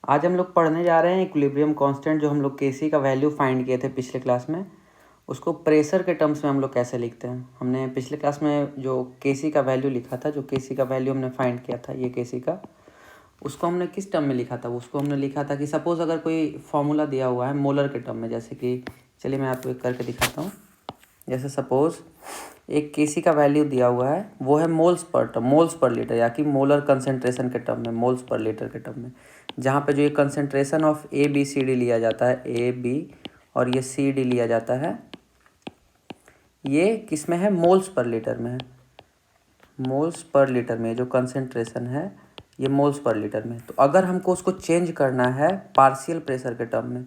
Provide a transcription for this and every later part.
आज हम लोग पढ़ने जा रहे हैं इक्विलिब्रियम कांस्टेंट, जो हम लोग केसी का वैल्यू फाइंड किए थे पिछले क्लास में, उसको प्रेशर के टर्म्स में हम लोग कैसे लिखते हैं। हमने पिछले क्लास में जो केसी का वैल्यू लिखा था, जो केसी का वैल्यू हमने फाइंड किया था, ये केसी का, उसको हमने किस टर्म में लिखा था। उसको हमने लिखा था कि सपोज़ अगर कोई फॉर्मूला दिया हुआ है मोलर के टर्म में, जैसे कि चलिए मैं आपको एक करके दिखाता हूँ। जैसे सपोज़ एक केसी का वैल्यू दिया हुआ है, वो है मोल्स पर लीटर, या कि मोलर कंसनट्रेशन के टर्म में, मोल्स पर लीटर के टर्म में, जहाँ पे जो ये concentration of A B C D लिया जाता है, ए बी और ये सी डी लिया जाता है, ये किस में है, मोल्स पर लीटर में है। मोल्स पर लीटर में जो कंसनट्रेशन है ये मोल्स पर लीटर में। तो अगर हमको उसको चेंज करना है पार्शियल प्रेशर के टर्म में,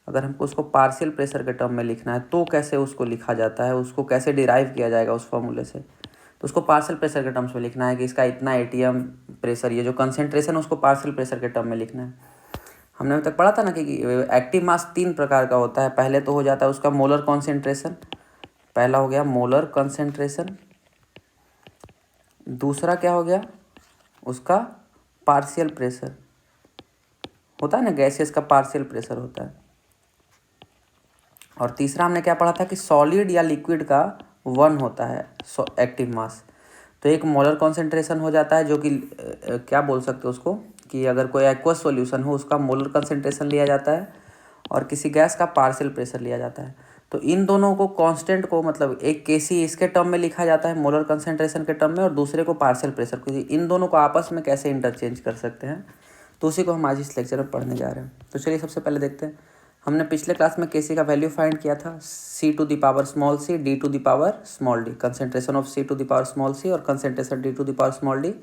अगर हमको उसको पार्शियल प्रेशर के टर्म में लिखना है तो कैसे उसको लिखा जाता है, उसको कैसे डिराइव किया जाएगा उस फॉर्मूले से। तो उसको पार्शियल प्रेशर के टर्म्स में लिखना है कि इसका इतना एटीएम प्रेशर, ये जो कंसनट्रेशन है उसको पार्शियल प्रेशर के टर्म में लिखना है। हमने अभी तक पढ़ा था ना कि एक्टिव मास 3 प्रकार का होता है। पहले तो हो जाता है उसका मोलर कॉन्सेंट्रेशन, पहला हो गया मोलर कंसंट्रेशन। दूसरा क्या हो गया, उसका पार्शियल प्रेशर होता है ना, गैसेस का पार्शियल प्रेशर होता है। और तीसरा हमने क्या पढ़ा था कि सॉलिड या लिक्विड का 1 होता है एक्टिव मास। तो एक मोलर कॉन्सेंट्रेशन हो जाता है, जो कि क्या बोल सकते हो उसको, कि अगर कोई एक्वस सॉल्यूशन हो उसका मोलर कंसंट्रेशन लिया जाता है, और किसी गैस का पार्शियल प्रेशर लिया जाता है। तो इन दोनों को कांस्टेंट को, मतलब एक केसी इसके टर्म में लिखा जाता है मोलर कंसंट्रेशन के टर्म में, और दूसरे को पार्शियल प्रेशर, क्योंकि इन दोनों को आपस में कैसे इंटरचेंज कर सकते हैं, तो उसी को हम आज इस लेक्चर में पढ़ने जा रहे हैं। तो चलिए सबसे पहले देखते हैं। हमने पिछले क्लास में केसी का वैल्यू फाइंड किया था, C to the power small C D to the power small D, concentration of C to the power small C और concentration D to the power small D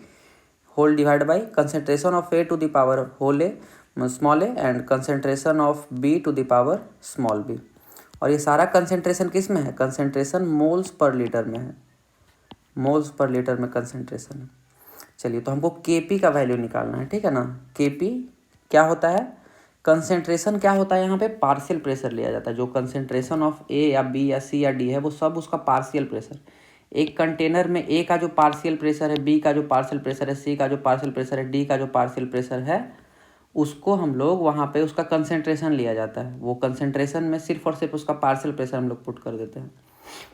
whole divide by concentration of A to the power whole A small A and concentration of B to the power small B. और ये सारा concentration किस में है, concentration moles पर litre में है, moles पर लीटर में कंसंट्रेशन है। चलिए तो हमको केपी का वैल्यू निकालना है, ठीक है ना। केपी क्या होता है, कंसेंट्रेशन क्या होता है, यहाँ पे पार्शियल प्रेशर लिया जाता है। जो कंसेंट्रेशन ऑफ ए या बी या सी या डी है वो सब उसका पार्शियल प्रेशर। एक कंटेनर में ए का जो पार्शियल प्रेशर है, बी का जो पार्शियल प्रेशर है, सी का जो पार्शियल प्रेशर है, डी का जो पार्शियल प्रेशर है, उसको हम लोग वहाँ पे उसका कंसेंट्रेशन लिया जाता है। वो कंसेंट्रेशन में सिर्फ और सिर्फ उसका पार्शियल प्रेशर हम लोग पुट कर देते हैं।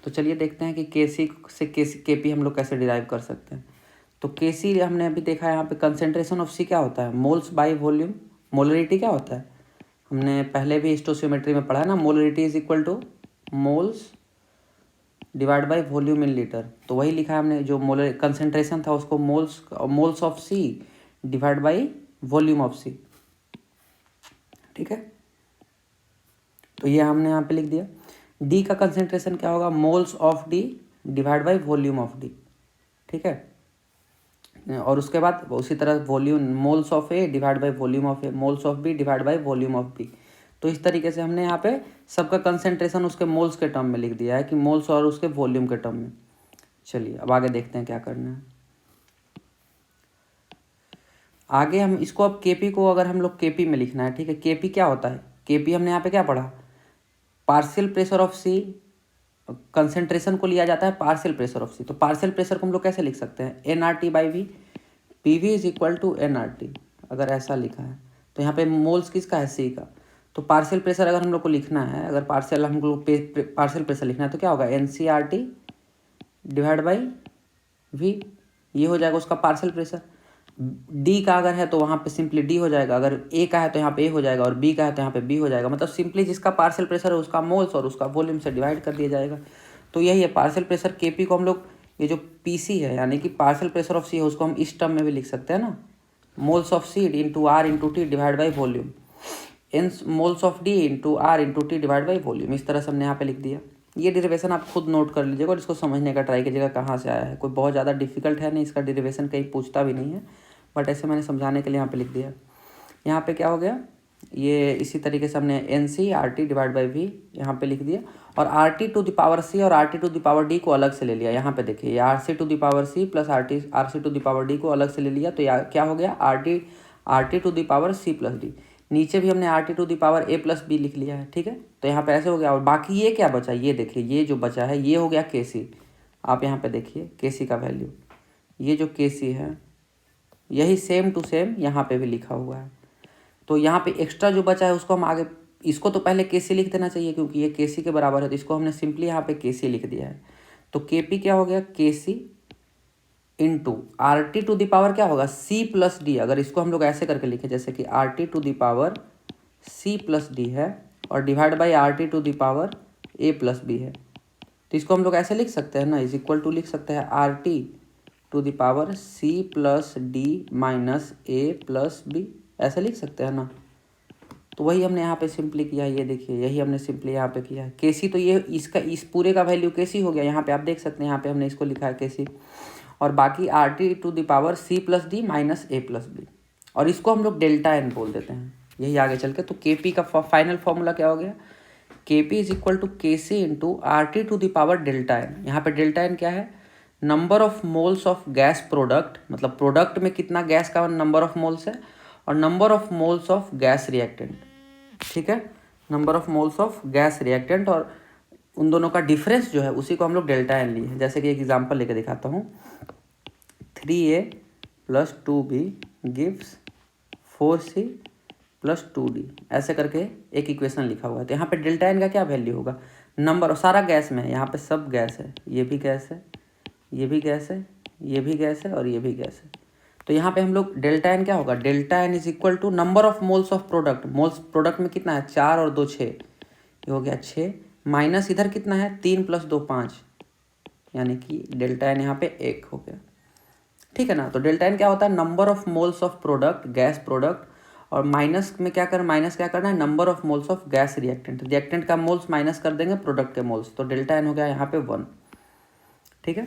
तो चलिए देखते हैं कि केसी से केपी हम लोग कैसे डिराइव कर सकते हैं। तो केसी हमने अभी देखा है, यहाँ पे कंसेंट्रेशन ऑफ सी क्या होता है, मोल्स बाय वॉल्यूम। मोलरिटी क्या होता है, हमने पहले भी स्टोसियोमेट्री में पढ़ा है ना, molarity is equal two moles divide by volume in litre. तो वही लिखा है हमने, जो मोलर कंसेंट्रेशन था उसको moles of C divide by volume of C, ठीक है। तो ये हमने यहाँ पे लिख दिया। डी का कंसेंट्रेशन क्या होगा, moles of D divide by volume of D, ठीक है। और उसके बाद उसी तरह volume moles of A divide by volume of A, moles of B divide by volume of B. तो इस तरीके से हमने यहाँ पे सबका कंसेंट्रेशन उसके मोल्स के टर्म में लिख दिया है, कि मोल्स और उसके वॉल्यूम के टर्म में। चलिए अब आगे देखते हैं क्या करना है। आगे हम इसको, अब केपी को अगर हम लोग केपी में लिखना है, ठीक है। केपी क्या होता है, केपी हमने यहाँ पे क्या पढ़ा, partial pressure of C, concentration को लिया जाता है पार्शियल प्रेशर ऑफ सी। तो पार्शियल प्रेशर को हम लोग कैसे लिख सकते हैं, N R T by V, P V is equal to N R T, अगर ऐसा लिखा है। तो यहाँ पे मोल्स किसका है, सी का। तो पार्शियल प्रेशर अगर हम लोग को लिखना है, अगर पार्शियल हम लोग पार्शियल प्रेशर लिखना है, तो क्या होगा, N C R T divide by V, ये हो जाएगा उसका पार्शियल प्रेशर। डी का अगर है तो वहाँ पे सिंपली डी हो जाएगा, अगर ए का है तो यहाँ पे ए हो जाएगा, और बी का है तो यहाँ पे बी हो जाएगा। मतलब सिंपली जिसका पार्शियल प्रेशर है उसका मोल्स और उसका वॉल्यूम से डिवाइड कर दिया जाएगा। तो यही है पार्शियल प्रेशर। केपी को हम लोग, ये जो पीसी है यानी कि पार्शियल प्रेशर ऑफ सी है, उसको हम इस टर्म में भी लिख सकते हैं ना, moles of C into R into T divide by volume, N moles of D into R into T divide by volume. इस तरह से हमने यहाँ पे लिख दिया। ये डेरिवेशन आप खुद नोट कर लीजिएगा और इसको समझने का ट्राई कीजिएगा कहाँ से आया है। कोई बहुत ज़्यादा डिफिकल्ट है नहीं, इसका डेरिवेशन कहीं पूछता भी नहीं है, बट ऐसे मैंने समझाने के लिए यहाँ पे लिख दिया। यहाँ पे क्या हो गया, ये इसी तरीके से हमने n C R T divide by V यहाँ पे लिख दिया, और R T to the power C और R T to the power D को अलग से ले लिया। यहाँ पे देखिए, R C to the power C plus R C to the power D को अलग से ले लिया। तो क्या हो गया, R T to the power C plus D. नीचे भी हमने are T to the power A plus B लिख लिया है, ठीक है। तो यहाँ पे ऐसे हो गया। और बाकी ये क्या बचा, ये देखिए, ये जो बचा है ये हो गया के सी। आप यहाँ पे देखिए के सी का वैल्यू, ये जो के सी है यही सेम टू सेम यहाँ पे भी लिखा हुआ है। तो यहाँ पे एक्स्ट्रा जो बचा है उसको हम आगे, इसको तो पहले केसी लिख देना चाहिए क्योंकि ये केसी के बराबर है, तो इसको हमने सिंपली यहाँ पे केसी लिख दिया है। तो केपी क्या हो गया, KC into R T to the power क्या होगा, सी प्लस डी। अगर इसको हम लोग ऐसे करके लिखें जैसे कि R T to the power C plus D है और divide by R T to the power A plus B है, तो इसको हम लोग ऐसे लिख सकते हैं ना, इज इक्वल टू लिख सकते हैं R T to the power C plus D minus A plus B, ऐसे लिख सकते हैं ना। तो वही हमने यहाँ पे सिंपली किया है, ये देखिए यही हमने सिंपली यहाँ पे किया है। केसी तो ये इसका इस पूरे का वैल्यू केसी हो गया, यहाँ पे आप देख सकते हैं, यहाँ पे हमने इसको लिखा है केसी, और बाकी R T to the power C plus D minus A plus B, और इसको हम लोग डेल्टा एन बोल देते हैं यही आगे चल के। तो के पी का फाइनल फॉर्मूला क्या हो गया, के P is equal to K C into R T to the power delta n. यहाँ पे डेल्टा एन क्या है, number of moles of gas product, मतलब प्रोडक्ट में कितना गैस का नंबर ऑफ मोल्स है, और number of moles of gas reactant, ठीक है, number of moles of gas reactant, और उन दोनों का डिफरेंस जो है उसी को हम लोग डेल्टा एन लिए हैं। जैसे कि एक एग्जांपल लेके दिखाता हूँ, 3a plus 2b gives 4c plus 2d, ऐसे करके एक इक्वेशन लिखा हुआ है। तो यहाँ पे डेल्टा एन का क्या वैल्यू होगा, नंबर, और सारा गैस में है, यहाँ पे सब गैस है, ये भी गैस है, ये भी गैस है, ये भी गैस है और ये भी गैस है। तो यहाँ पे हम लोग डेल्टा एन क्या होगा, delta N is equal to number of moles of product, moles product में कितना है 4 और 2 6, ये हो गया 6, माइनस इधर कितना है 3 प्लस 2 5, यानी कि डेल्टा एन यहाँ पे 1 हो गया, ठीक है ना। तो डेल्टा एन क्या होता है, number of moles of product, gas product, और माइनस में क्या करना, माइनस क्या करना है, number of moles of gas reactant, reactant का मोल्स माइनस कर देंगे प्रोडक्ट के मोल्स, तो डेल्टा एन हो गया यहाँ पे 1, ठीक है।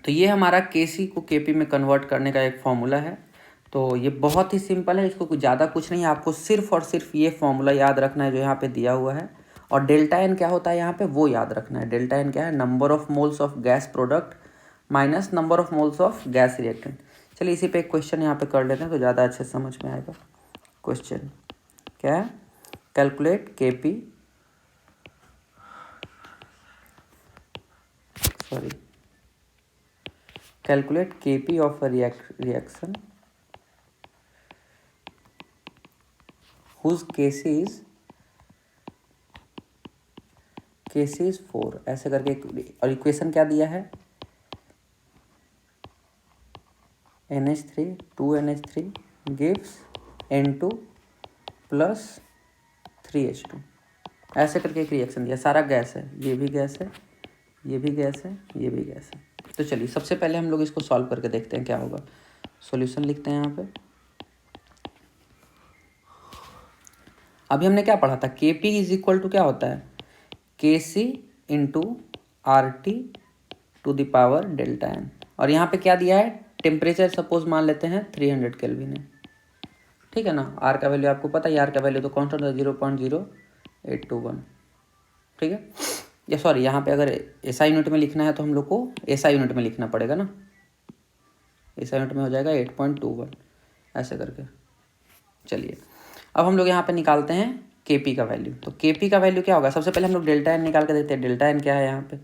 तो ये हमारा केसी को केपी में कन्वर्ट करने का एक फॉर्मूला है। तो ये बहुत ही सिंपल है, इसको कुछ ज़्यादा कुछ नहीं है, आपको सिर्फ और सिर्फ ये फॉर्मूला याद रखना है जो यहाँ पे दिया हुआ है, और डेल्टा एन क्या होता है यहाँ पे वो याद रखना है। डेल्टा एन क्या है, number of moles of gas product minus number of moles of gas reactant. चलिए इसी पे एक क्वेश्चन यहाँ पे कर लेते हैं तो ज़्यादा अच्छे समझ में आएगा। क्वेश्चन क्या है, calculate KP, sorry, calculate Kp of a reaction whose Kc is 4, ऐसे करके, और इक्वेशन क्या दिया है, NH3 2NH3 gives N2 plus 3H2, ऐसे करके एक रिएक्शन दिया, सारा गैस है, ये भी गैस है, ये भी गैस है, ये भी गैस है। तो चलिए सबसे पहले हम लोग इसको सॉल्व करके देखते हैं क्या होगा। सॉल्यूशन लिखते हैं यहाँ पे। अभी हमने क्या पढ़ा था, के पी इज इक्वल टू क्या होता है, K C into R T to the power delta n, और यहाँ पे क्या दिया है, टेम्परेचर सपोज मान लेते हैं 300 केल्विन है, ठीक है ना। आर का वैल्यू आपको पता है, आर का वैल्यू तो कॉन्स्टेंट है 0.0821, ठीक है। या सॉरी, यहाँ पे अगर एसआई यूनिट में लिखना है तो हम लोग को एसआई यूनिट में लिखना पड़ेगा ना, एसआई यूनिट में हो जाएगा 8.21, ऐसे करके। चलिए अब हम लोग यहाँ पे निकालते हैं केपी का वैल्यू। तो केपी का वैल्यू क्या होगा, सबसे पहले हम लोग डेल्टा एन निकाल के देखते हैं, डेल्टा एन क्या है यहाँ पे।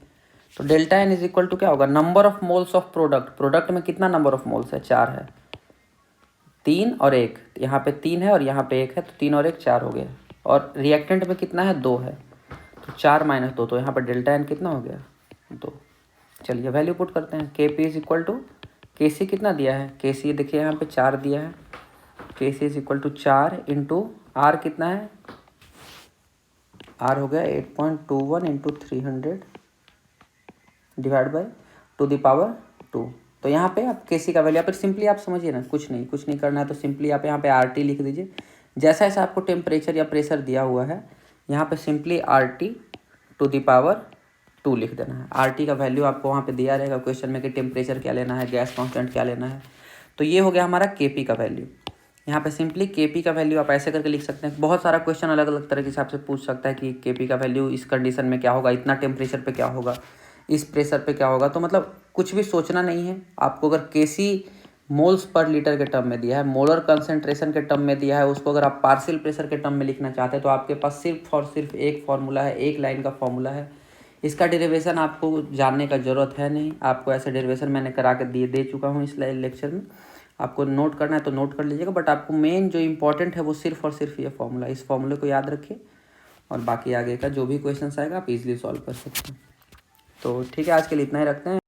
तो delta N is equal to क्या होगा, number of moles of product, product में कितना नंबर ऑफ मोल्स है, 4 है, 3 और 1, यहाँ पे 3 है और यहाँ पे 1 है, तो 3 और 1 4 हो गया, और रिएक्टेंट में कितना है 2 है, तो 4 माइनस 2, तो यहाँ पर डेल्टा एन कितना हो गया 2। चलिए वैल्यू पुट करते हैं, के P is equal to, K सी कितना दिया है, के सी देखिए यहाँ पे 4 दिया है, K C is equal to 4 into R कितना है, आर हो गया 8.21 into 300 divide by to the power 2। तो यहाँ पे आप के सी का वैल्यू, पर सिंपली आप समझिए ना, कुछ नहीं करना है, तो सिंपली आप यहाँ पे आर टी लिख दीजिए, जैसा जैसा आपको टेम्परेचर या प्रेशर दिया हुआ है यहाँ पे simply R T to the power 2 लिख देना है। आर टी का वैल्यू आपको वहाँ पे दिया रहेगा क्वेश्चन में कि टेम्परेचर क्या लेना है, गैस कांस्टेंट क्या लेना है। तो ये हो गया हमारा के पी का वैल्यू। यहाँ पे सिंपली के पी का वैल्यू आप ऐसे करके लिख सकते हैं। बहुत सारा क्वेश्चन अलग अलग तरह के हिसाब से पूछ सकता है कि के पी का वैल्यू इस कंडीशन में क्या होगा, इतना टेम्परेचर पे क्या होगा, इस प्रेशर पे क्या होगा। तो मतलब कुछ भी सोचना नहीं है आपको। अगर के सी मोल्स पर लीटर के टर्म में दिया है, मोलर कंसंट्रेशन के टर्म में दिया है, उसको अगर आप पार्शियल प्रेशर के टर्म में लिखना चाहते हैं तो आपके पास सिर्फ और सिर्फ एक फॉर्मूला है, एक लाइन का फॉर्मूला है। इसका डेरिवेशन आपको जानने का ज़रूरत है नहीं, आपको ऐसे डेरिवेशन मैंने करा के दे चुका हूँ इस लेक्चर में। आपको नोट करना है तो नोट कर लीजिएगा, बट आपको मेन जो इम्पोर्टेंट है वो सिर्फ और सिर्फ ये फॉर्मूला, इस फॉर्मूले को याद रखिए और बाकी आगे का जो भी क्वेश्चन आएगा आप इजीली सॉल्व कर सकते हैं। तो ठीक है, आज के लिए इतना ही रखते हैं।